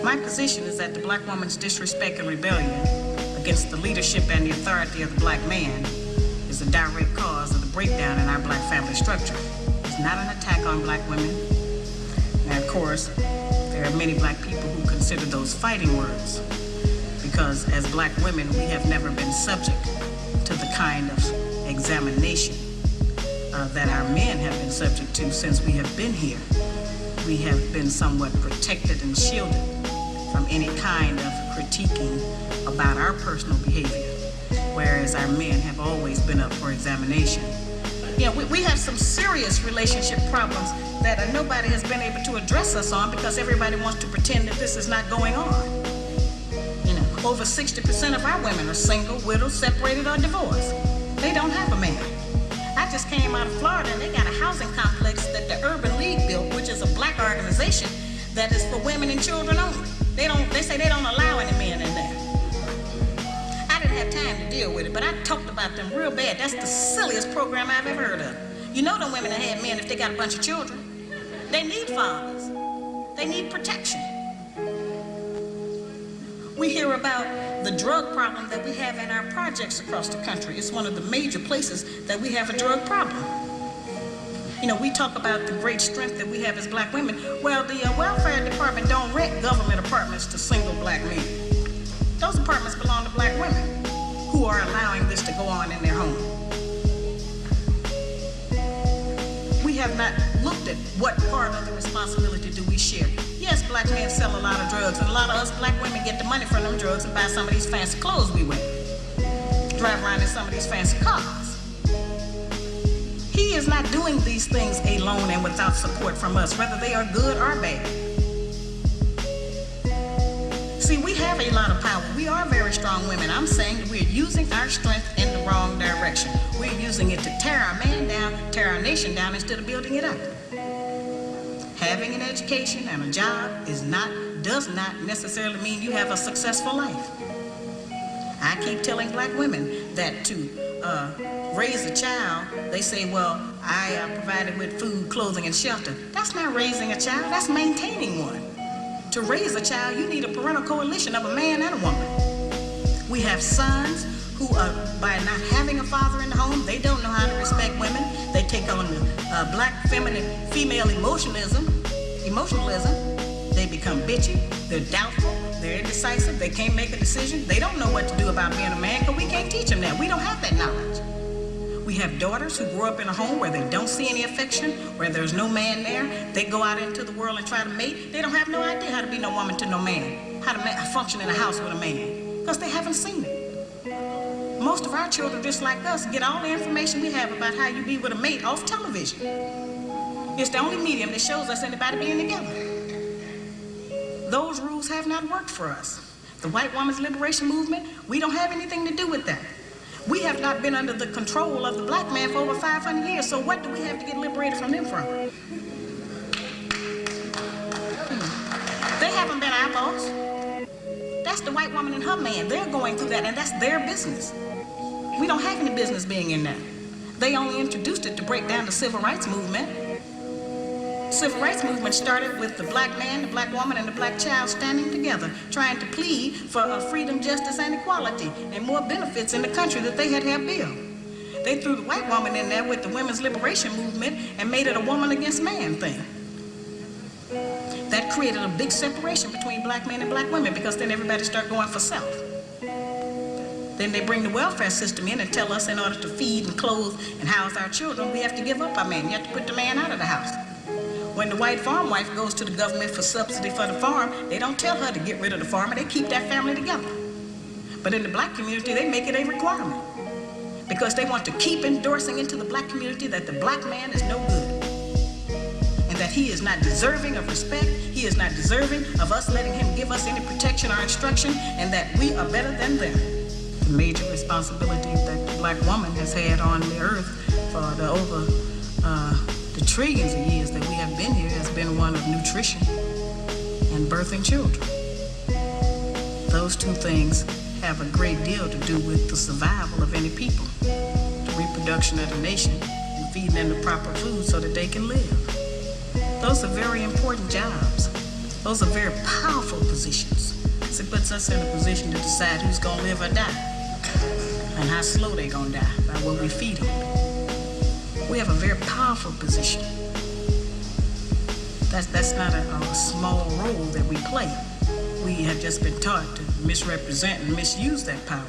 My position is that the black woman's disrespect and rebellion against the leadership and the authority of the black man is a direct cause of the breakdown in our black family structure. It's not an attack on black women. And of course, there are many black people who consider those fighting words because as black women, we have never been subject to the kind of examination that our men have been subject to since we have been here. We have been somewhat protected and shielded from any kind of critiquing about our personal behavior, whereas our men have always been up for examination. Yeah, we have some serious relationship problems that nobody has been able to address us on because everybody wants to pretend that this is not going on. You know, over 60% of our women are single, widowed, separated, or divorced. They don't have a man. I just came out of Florida and they got a housing complex that the Urban League built, which is a black organization that is for women and children only. They say they don't allow any men in there. I didn't have time to deal with it, but I talked about them real bad. That's the silliest program I've ever heard of. You know them women that had men if they got a bunch of children. They need fathers. They need protection. We hear about the drug problem that we have in our projects across the country. It's one of the major places that we have a drug problem. You know, we talk about the great strength that we have as black women. Well, the welfare department don't rent government apartments to single black men. Those apartments belong to black women who are allowing this to go on in their home. We have not looked at what part of the responsibility do we share. Yes, black men sell a lot of drugs, and a lot of us black women get the money from them drugs and buy some of these fancy clothes we wear. Drive around in some of these fancy cars. He is not doing these things alone and without support from us, whether they are good or bad. See, we have a lot of power. We are very strong women. I'm saying that we're using our strength in the wrong direction. We're using it to tear our man down, tear our nation down instead of building it up. Having an education and a job does not necessarily mean you have a successful life. I keep telling black women that to raise a child, they say, well, I provided with food, clothing, and shelter. That's not raising a child, that's maintaining one. To raise a child, you need a parental coalition of a man and a woman. We have sons who are, by not having a father in the home, they don't know how to respect women. They take on the black feminine female emotionalism. They become bitchy, they're doubtful, they're indecisive, they can't make a decision. They don't know what to do about being a man because we can't teach them that. We don't have that knowledge. We have daughters who grow up in a home where they don't see any affection, where there's no man there. They go out into the world and try to mate. They don't have no idea how to be no woman to no man, how to function in a house with a man, because they haven't seen it. Most of our children, just like us, get all the information we have about how you be with a mate off television. It's the only medium that shows us anybody being together. Those rules have not worked for us. The white woman's liberation movement, we don't have anything to do with that. We have not been under the control of the black man for over 500 years, so what do we have to get liberated from them from? They haven't been our boss. That's the white woman and her man. They're going through that, and that's their business. We don't have any business being in that. They only introduced it to break down the civil rights movement. Civil rights movement started with the black man, the black woman, and the black child standing together, trying to plead for freedom, justice, and equality, and more benefits in the country that they had built. They threw the white woman in there with the women's liberation movement and made it a woman against man thing. That created a big separation between black men and black women because then everybody started going for self. Then they bring the welfare system in and tell us in order to feed and clothe and house our children, we have to give up our man. You have to put the man out of the house. When the white farm wife goes to the government for subsidy for the farm, they don't tell her to get rid of the farmer, they keep that family together. But in the black community, they make it a requirement because they want to keep endorsing into the black community that the black man is no good and that he is not deserving of respect, he is not deserving of us letting him give us any protection or instruction, and that we are better than them. The major responsibility that the black woman has had on the earth for the trillions of years that we have been here has been one of nutrition and birthing children. Those two things have a great deal to do with the survival of any people, the reproduction of the nation, and feeding them the proper food so that they can live. Those are very important jobs. Those are very powerful positions. It puts us in a position to decide who's going to live or die and how slow they're going to die by what we feed them. We have a very powerful position. That's not a small role that we play. We have just been taught to misrepresent and misuse that power.